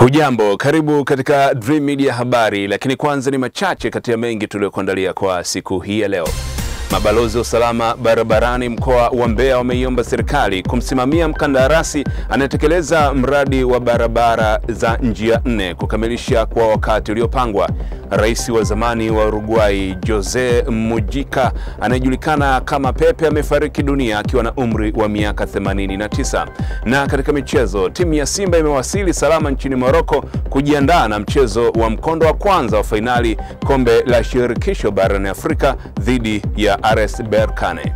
Hujambo, karibu katika Dream Media habari, lakini kwanza ni machache kati ya mengi tuliokuandalia kwa siku hii ya leo. Mabalozi wa usalama barabarani mkoa wa Mbeya wameiomba serikali kumsimamia mkandarasi anayetekeleza mradi wa barabara za njia 4 kukamilisha kwa wakati uliopangwa. Rais wa zamani wa Uruguay Jose Mujica anayejulikana kama Pepe amefariki dunia akiwa na umri wa miaka 89. Na katika michezo, timu ya Simba imewasili salama nchini Morocco kujiandaa na mchezo wa mkondo wa kwanza wa fainali kombe la shirikisho barani Afrika dhidi ya RS Berkane.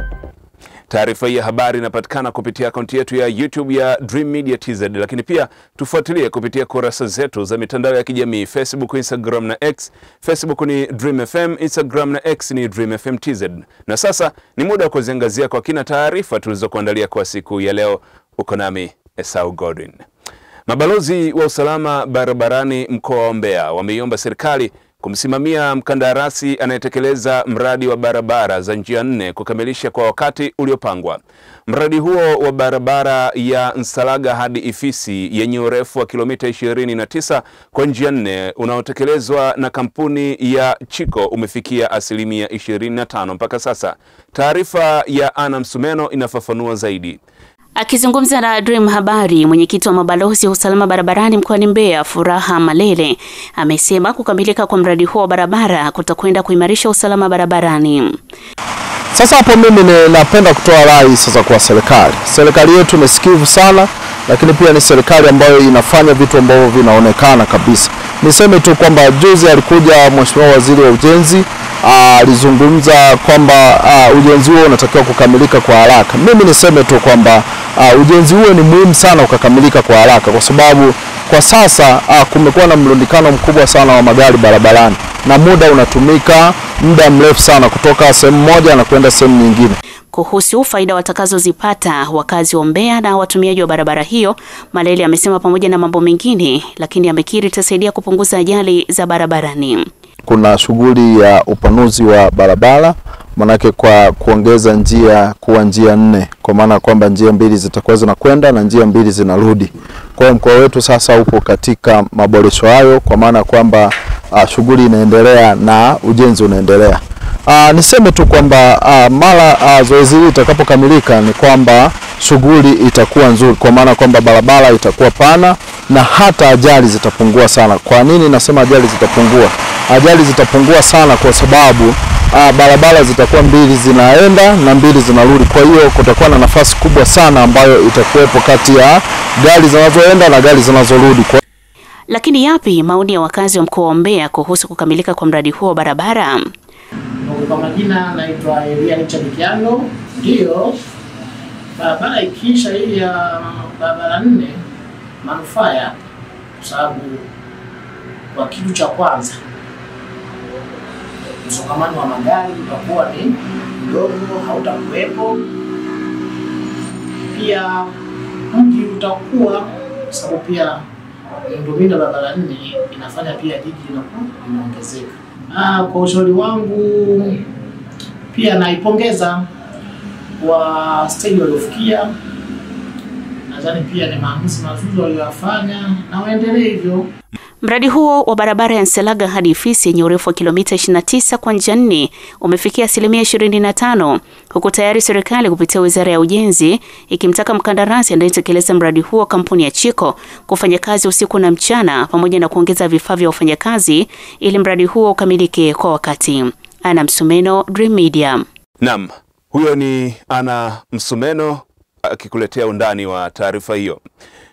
Taarifa hii ya habari inapatikana kupitia akaunti yetu ya YouTube ya Dream Media TZ, lakini pia tufuatilie kupitia kurasa zetu za mitandao ya kijamii Facebook, Instagram na X. Facebook ni Dream FM, Instagram na X ni Dream FM TZ. Na sasa ni muda wa kuziangazia kwa kina taarifa tulizokuandalia kwa siku ya leo. Uko nami Esau Godwin. Mabalozi wa usalama barabarani mkoa wa Mbeya wameiomba serikali kumsimamia mkandarasi anayetekeleza mradi wa barabara za njia 4 kukamilisha kwa wakati uliopangwa. Mradi huo wa barabara ya Nsalaga hadi Ifisi yenye urefu wa kilomita 29 kwa njia 4 unaotekelezwa na kampuni ya Chiko umefikia asilimia 25 mpaka sasa. Taarifa ya Ana Msumeno inafafanua zaidi. Akizungumza na Dream Habari, mwenyekiti wa mabalozi wa usalama barabarani mkoani Mbeya, Furaha Malele, amesema kukamilika kwa mradi huo wa barabara kutakwenda kuimarisha usalama barabarani. Sasa hapo mimi napenda kutoa rai sasa kwa serikali. Serikali yetu ni sikivu sana, lakini pia ni serikali ambayo inafanya vitu ambavyo vinaonekana kabisa. Niseme tu kwamba juzi alikuja Mheshimiwa Waziri wa Ujenzi, alizungumza kwamba ujenzi huo unatakiwa kukamilika kwa haraka. Mimi niseme tu kwamba ujenzi huo ni muhimu sana ukakamilika kwa haraka, kwa sababu kwa sasa kumekuwa na mlundikano mkubwa sana wa magari barabarani na muda unatumika muda mrefu sana kutoka sehemu moja na kwenda sehemu nyingine. Kuhusu faida watakazozipata wakazi wa Mbeya na watumiaji wa barabara hiyo, Malele amesema pamoja na mambo mengine, lakini amekiri itasaidia kupunguza ajali za barabarani. Kuna shughuli ya upanuzi wa barabara, manake kwa kuongeza njia kuwa njia 4, kwa maana kwamba njia 2 zitakuwa zinakwenda na njia 2 zinarudi. Kwa hiyo mkoa wetu sasa upo katika maboresho hayo, kwa maana kwamba shughuli inaendelea na ujenzi unaendelea. Niseme tu kwamba mara zoezi hili litakapokamilika ni kwamba shughuli itakuwa nzuri, kwa maana kwamba barabara itakuwa pana na hata ajali zitapungua sana. Kwa nini nasema ajali zitapungua? Ajali zitapungua sana kwa sababu barabara zitakuwa 2 zinaenda na 2 zinarudi. Kwa hiyo kutakuwa na nafasi kubwa sana ambayo itakuwepo kati ya gari zinazoenda na gari zinazorudi. Lakini yapi maoni ya wakazi wa mkoa wa Mbeya kuhusu kukamilika kwa mradi huo wa barabara? Kwa majina naitwa Elia Chabikiano. Ndio barabara ikiisha hii ya barabara 4 manufaa, kwa sababu kwa kitu cha kwanza msongamano wa magari utakuwa ni mdogo, hautakuwepo. Pia mji utakuwa, sababu pia miundombinu barabara 4 inafanya pia jiji linaongezeka. Kwa ushauri wangu pia naipongeza kwa stage waliofikia. Nadhani pia ni maamuzi mazuri waliyofanya na waendelee hivyo. Mradi huo wa barabara ya Nsalaga hadi Ifisi yenye urefu wa kilomita 29 kwa njia 4 umefikia asilimia 25, huku tayari serikali kupitia Wizara ya Ujenzi ikimtaka mkandarasi anayetekeleza mradi huo kampuni ya Chiko kufanya kazi usiku na mchana pamoja na kuongeza vifaa vya wafanyakazi ili mradi huo ukamilike kwa wakati. Ana Msumeno, Dream Media. Naam, huyo ni Ana Msumeno akikuletea undani wa taarifa hiyo.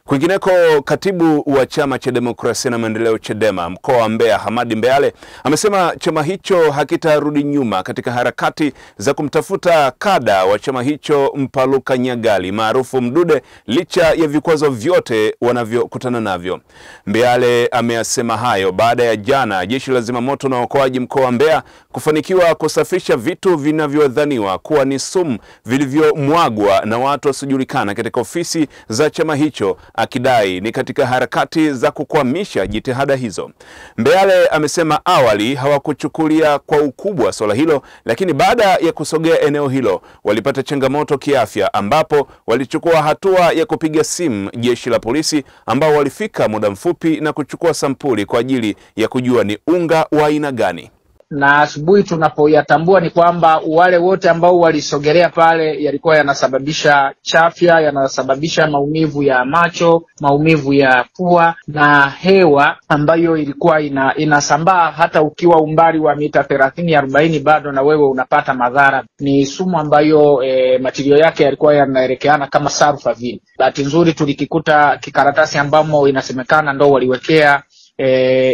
Kwingineko, katibu wa Chama cha Demokrasia na Maendeleo Chadema mkoa wa Mbeya, Hamadi Mbeale, amesema chama hicho hakitarudi nyuma katika harakati za kumtafuta kada wa chama hicho Mpaluka Nyagali maarufu Mdude licha ya vikwazo vyote wanavyokutana navyo. Mbeale ameyasema hayo baada ya jana Jeshi la Zimamoto na Uokoaji mkoa wa Mbeya kufanikiwa kusafisha vitu vinavyodhaniwa kuwa ni sumu vilivyomwagwa na watu wasiojulikana katika ofisi za chama hicho akidai ni katika harakati za kukwamisha jitihada hizo. Mbeale amesema awali hawakuchukulia kwa ukubwa swala hilo, lakini baada ya kusogea eneo hilo walipata changamoto kiafya, ambapo walichukua hatua ya kupiga simu jeshi la polisi ambao walifika muda mfupi na kuchukua sampuli kwa ajili ya kujua ni unga wa aina gani. Na asubuhi tunapoyatambua ni kwamba wale wote ambao walisogelea pale yalikuwa yanasababisha chafya, yanasababisha maumivu ya macho, maumivu ya pua na hewa ambayo ilikuwa inasambaa hata ukiwa umbali wa mita 30-40 bado na wewe unapata madhara. Ni sumu ambayo matirio yake yalikuwa yanaelekeana kama sulfavine. Bahati nzuri tulikikuta kikaratasi ambamo inasemekana ndo waliwekea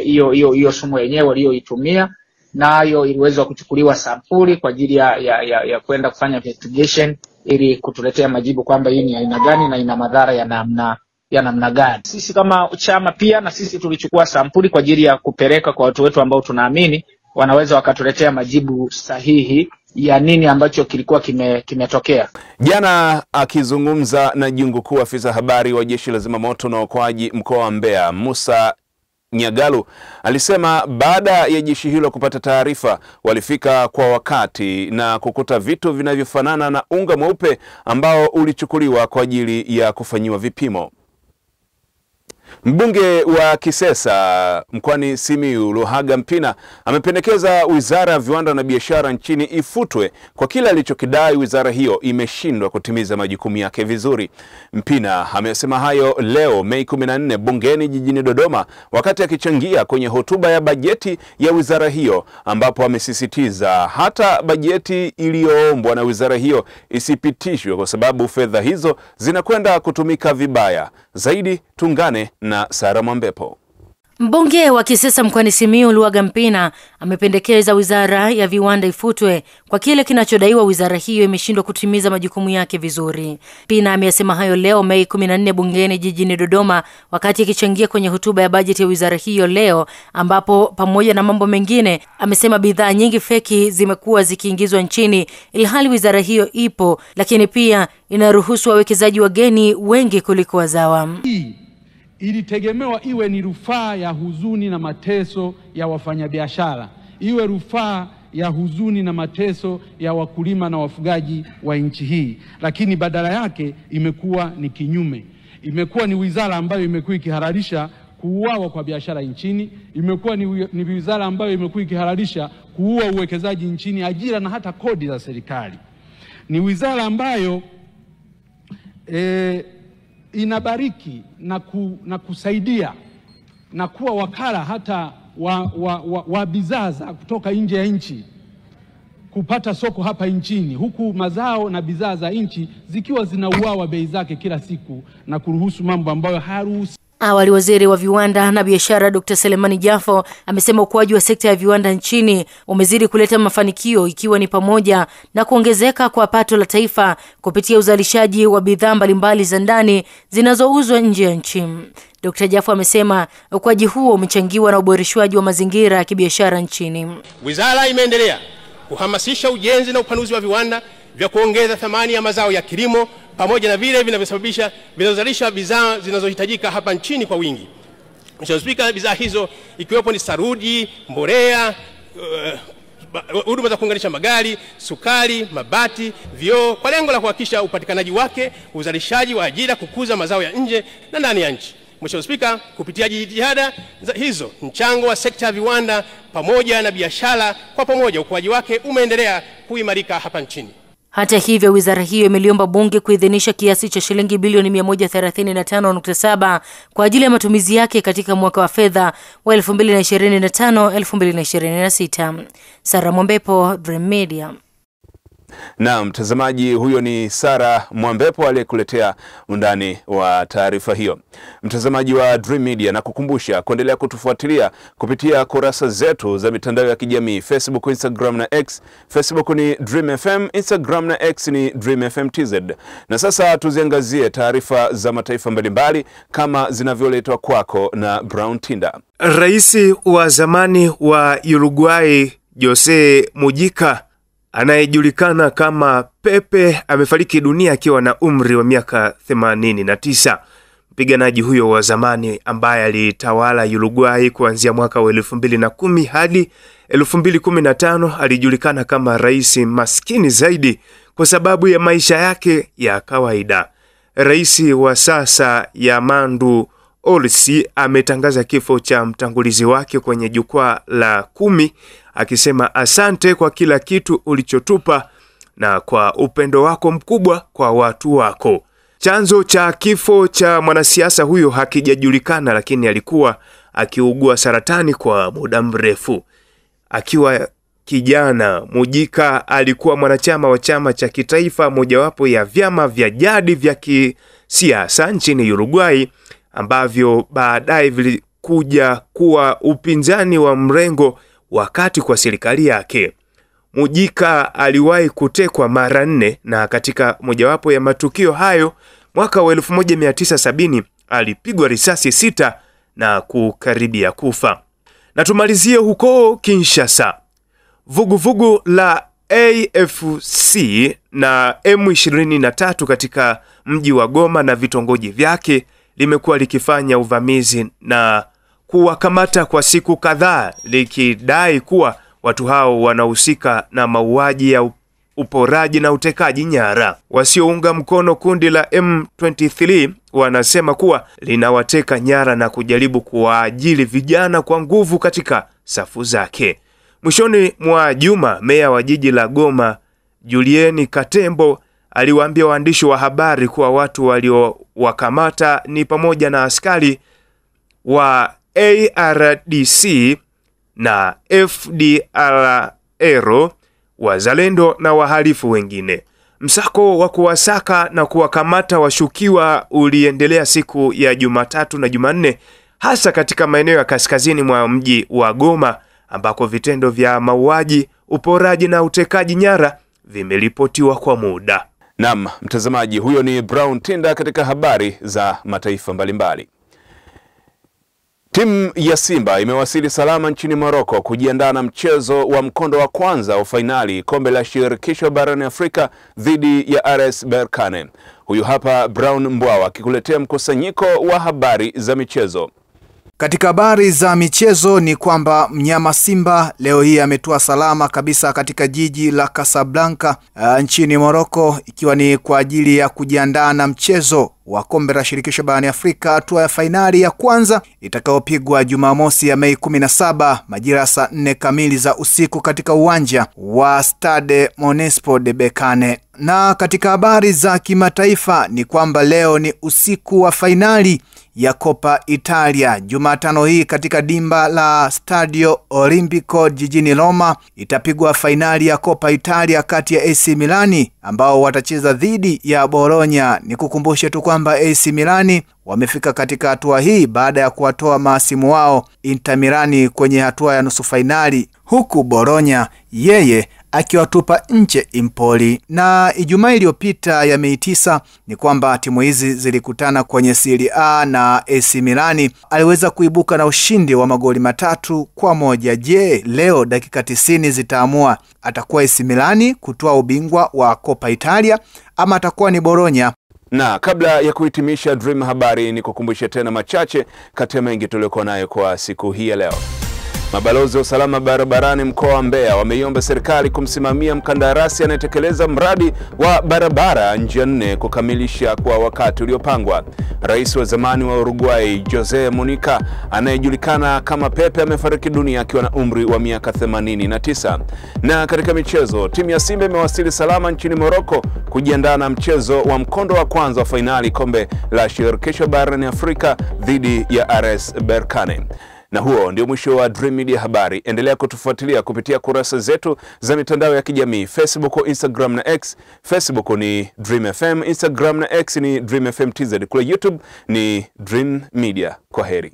hiyo sumu yenyewe walioitumia, nayo iliweza kuchukuliwa sampuli kwa ajili ya kwenda kufanya investigation ili kutuletea majibu kwamba hii ni aina gani na ina madhara ya namna gani. Sisi kama chama pia na sisi tulichukua sampuli kwa ajili ya kupeleka kwa watu wetu ambao tunaamini wanaweza wakatuletea majibu sahihi ya nini ambacho kilikuwa kimetokea. Jana akizungumza na Jungu Kuu, afisa habari wa Jeshi la Zimamoto na Uokoaji mkoa wa Mbeya, Musa Nyagalu, alisema baada ya jeshi hilo kupata taarifa walifika kwa wakati na kukuta vitu vinavyofanana na unga mweupe ambao ulichukuliwa kwa ajili ya kufanyiwa vipimo. Mbunge wa Kisesa mkoani Simiyu Luhaga Mpina amependekeza Wizara ya Viwanda na Biashara nchini ifutwe kwa kile alichokidai wizara hiyo imeshindwa kutimiza majukumu yake vizuri. Mpina amesema hayo leo Mei 14 bungeni jijini Dodoma wakati akichangia kwenye hotuba ya bajeti ya wizara hiyo, ambapo amesisitiza hata bajeti iliyoombwa na wizara hiyo isipitishwe kwa sababu fedha hizo zinakwenda kutumika vibaya. Zaidi tungane na Sara Mwambepo. Mbunge wa Kisesa mkoani Simiyu Luhaga Mpina amependekeza Wizara ya Viwanda ifutwe kwa kile kinachodaiwa wizara hiyo imeshindwa kutimiza majukumu yake vizuri. Mpina amesema hayo leo Mei 14 bungeni jijini Dodoma wakati akichangia kwenye hotuba ya bajeti ya wizara hiyo leo, ambapo pamoja na mambo mengine amesema bidhaa nyingi feki zimekuwa zikiingizwa nchini ilhali wizara hiyo ipo, lakini pia inaruhusu wawekezaji wageni wengi kuliko wazawa. Ilitegemewa iwe ni rufaa ya huzuni na mateso ya wafanyabiashara, iwe rufaa ya huzuni na mateso ya wakulima na wafugaji wa nchi hii, lakini badala yake imekuwa ni kinyume. Imekuwa ni wizara ambayo imekuwa ikihalalisha kuuawa kwa biashara nchini, imekuwa ni wizara ambayo imekuwa ikihalalisha kuua uwekezaji nchini, ajira na hata kodi za serikali. Ni wizara ambayo inabariki na kusaidia na kuwa wakala hata wa bidhaa za kutoka nje ya nchi kupata soko hapa nchini, huku mazao na bidhaa za nchi zikiwa zinauawa bei zake kila siku na kuruhusu mambo ambayo haruhusi. Awali waziri wa viwanda na biashara Dr. Selemani Jafo amesema ukuaji wa sekta ya viwanda nchini umezidi kuleta mafanikio, ikiwa ni pamoja na kuongezeka kwa pato la taifa kupitia uzalishaji wa bidhaa mbalimbali za ndani zinazouzwa nje ya nchi. Dr. Jafo amesema ukuaji huo umechangiwa na uboreshwaji wa mazingira ya kibiashara nchini. Wizara imeendelea kuhamasisha ujenzi na upanuzi wa viwanda vya kuongeza thamani ya mazao ya kilimo pamoja na vile vinazalisha bidhaa zinazohitajika hapa nchini kwa wingi. Mheshimiwa Spika, bidhaa hizo ikiwepo ni saruji, mbolea, huduma za kuunganisha magari, sukari, mabati, vioo, kwa lengo la kuhakikisha upatikanaji wake, uzalishaji wa ajira, kukuza mazao ya nje na ndani ya nchi. Mheshimiwa Spika, kupitia jitihada hizo, mchango wa sekta ya viwanda pamoja na biashara kwa pamoja, ukuaji wake umeendelea kuimarika hapa nchini. Hata hivyo, wizara hiyo imeliomba bunge kuidhinisha kiasi cha shilingi bilioni 135.7 kwa ajili ya matumizi yake katika mwaka wa fedha wa 2025-2026. Sara Mwambepo, Dream Media. Na mtazamaji, huyo ni Sara Mwambepo aliyekuletea undani wa taarifa hiyo. Mtazamaji wa Dream Media, na kukumbusha kuendelea kutufuatilia kupitia kurasa zetu za mitandao ya kijamii Facebook, Instagram na X. Facebook ni Dream FM, Instagram na X ni Dream FM TZ. Na sasa tuziangazie taarifa za mataifa mbalimbali kama zinavyoletwa kwako na Brown Tinda. Rais wa zamani wa Uruguay Jose Mujica anayejulikana kama Pepe amefariki dunia akiwa na umri wa miaka 89. Mpiganaji huyo wa zamani ambaye alitawala Uruguay kuanzia mwaka wa 2010 hadi 2015 alijulikana kama rais maskini zaidi kwa sababu ya maisha yake ya kawaida. Rais wa sasa Yamandu Orsi ametangaza kifo cha mtangulizi wake kwenye jukwaa la 10 akisema asante kwa kila kitu ulichotupa na kwa upendo wako mkubwa kwa watu wako. Chanzo cha kifo cha mwanasiasa huyo hakijajulikana, lakini alikuwa akiugua saratani kwa muda mrefu. Akiwa kijana, Mujica alikuwa mwanachama wa chama cha kitaifa, mojawapo ya vyama vya jadi vya kisiasa nchini Uruguay ambavyo baadaye vilikuja kuwa upinzani wa mrengo wakati kwa serikali yake. Mujica aliwahi kutekwa mara 4 na katika mojawapo ya matukio hayo mwaka wa 1970 alipigwa risasi 6 na kukaribia kufa. Na tumalizie huko Kinshasa. Vuguvugu la AFC na M23 katika mji wa Goma na vitongoji vyake limekuwa likifanya uvamizi na kuwakamata kwa siku kadhaa, likidai kuwa watu hao wanahusika na mauaji ya uporaji na utekaji nyara. Wasiounga mkono kundi la M23 wanasema kuwa linawateka nyara na kujaribu kuwaajiri vijana kwa nguvu katika safu zake. Mwishoni mwa juma, meya wa jiji la Goma, Julien Katembo, aliwaambia waandishi wa habari kuwa watu waliowakamata ni pamoja na askari wa ARDC na FDLR, wazalendo na wahalifu wengine. Msako wa kuwasaka na kuwakamata washukiwa uliendelea siku ya Jumatatu na Jumanne, hasa katika maeneo ya kaskazini mwa mji wa Goma ambako vitendo vya mauaji, uporaji na utekaji nyara vimeripotiwa kwa muda. Naam, mtazamaji, huyo ni Brown Tinda katika habari za mataifa mbalimbali. Timu ya Simba imewasili salama nchini Morocco kujiandaa na mchezo wa mkondo wa kwanza wa fainali kombe la shirikisho barani Afrika dhidi ya RS Berkane. Huyu hapa Brown Mbwawa akikuletea mkusanyiko wa habari za michezo. Katika habari za michezo ni kwamba mnyama Simba leo hii ametua salama kabisa katika jiji la Casablanca nchini Morocco, ikiwa ni kwa ajili ya kujiandaa na mchezo wa kombe la shirikisho barani Afrika hatua ya fainali ya kwanza itakayopigwa Jumamosi ya Mei 17 majira saa 4 kamili za usiku katika uwanja wa Stade Municipal de Berkane. Na katika habari za kimataifa ni kwamba leo ni usiku wa fainali ya Coppa Italia. Jumatano hii katika dimba la Stadio Olimpico jijini Roma itapigwa fainali ya Coppa Italia kati ya AC Milani ambao watacheza dhidi ya Bologna. Nikukumbushe tu kwamba AC Milani wamefika katika hatua hii baada ya kuwatoa mahasimu wao Inter Milani kwenye hatua ya nusu fainali, huku Bologna yeye akiwatupa nje Empoli. Na Ijumaa iliyopita ya Mei 9 ni kwamba timu hizi zilikutana kwenye Serie A na AC Milani aliweza kuibuka na ushindi wa magoli 3-1. Je, leo dakika 90 zitaamua atakuwa AC Milani kutoa ubingwa wa Coppa Italia ama atakuwa ni Bologna? Na kabla ya kuhitimisha Dream habari, ni kukumbusha tena machache kati ya mengi tuliokuwa nayo kwa siku hii ya leo. Mabalozi wa usalama barabarani mkoa wa Mbeya wameiomba serikali kumsimamia mkandarasi anayetekeleza mradi wa barabara njia 4 kukamilisha kwa wakati uliopangwa. Rais wa zamani wa Uruguay Jose Mujica anayejulikana kama Pepe amefariki dunia akiwa na umri wa miaka 89. Na katika michezo, timu ya Simba imewasili salama nchini Morocco kujiandaa na mchezo wa mkondo wa kwanza wa fainali kombe la shirikisho barani Afrika dhidi ya RS Berkane. Na huo ndio mwisho wa Dream Media habari. Endelea kutufuatilia kupitia kurasa zetu za mitandao ya kijamii, Facebook, Instagram na X. Facebook ni Dream FM, Instagram na X ni Dream FM TZ. Kule YouTube ni Dream Media. Kwaheri.